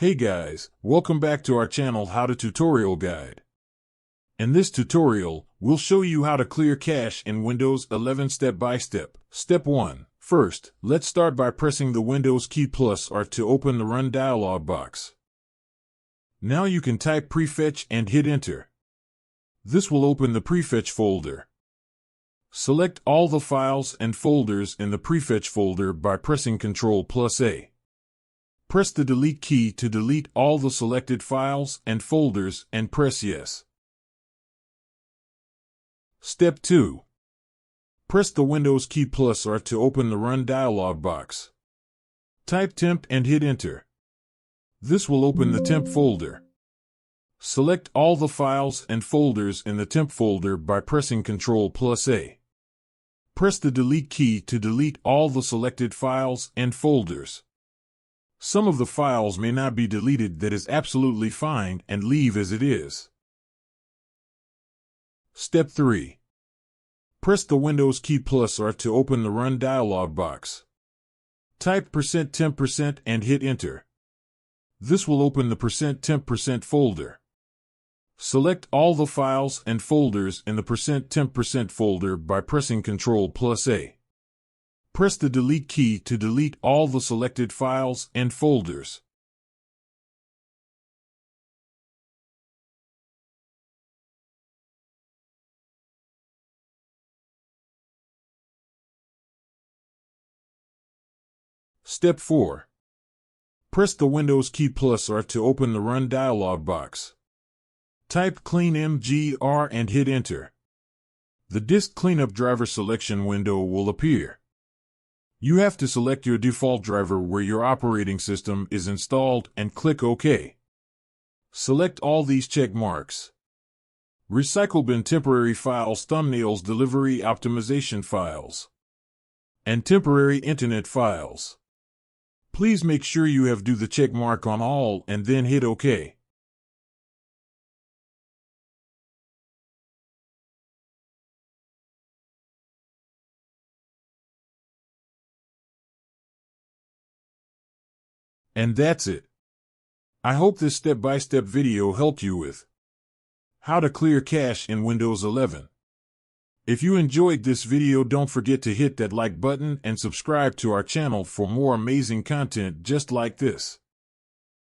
Hey guys, welcome back to our channel How to Tutorial Guide. In this tutorial, we'll show you how to clear cache in Windows 11 step by step. Step 1. First, let's start by pressing the Windows key plus R to open the Run dialog box. Now you can type prefetch and hit enter. This will open the prefetch folder. Select all the files and folders in the prefetch folder by pressing Ctrl+A. Press the delete key to delete all the selected files and folders and press yes. Step 2. Press the Windows key plus R to open the Run dialog box. Type temp and hit enter. This will open the temp folder. Select all the files and folders in the temp folder by pressing Ctrl+A. Press the delete key to delete all the selected files and folders. Some of the files may not be deleted. That is absolutely fine, and leave as it is. Step 3. Press the Windows key plus R to open the Run dialog box. Type %temp% and hit enter. This will open the %temp% folder. Select all the files and folders in the %temp% folder by pressing Ctrl+A. Press the delete key to delete all the selected files and folders. Step 4. Press the Windows key plus R to open the Run dialog box. Type clean mgr and hit enter. The disk cleanup driver selection window will appear. You have to select your default driver where your operating system is installed and click OK. Select all these check marks. Recycle bin temporary files, thumbnails, delivery optimization files, and temporary internet files. Please make sure you have do the check mark on all and then hit OK. And that's it. I hope this step-by-step video helped you with how to clear cache in Windows 11. If you enjoyed this video, don't forget to hit that like button and subscribe to our channel for more amazing content just like this.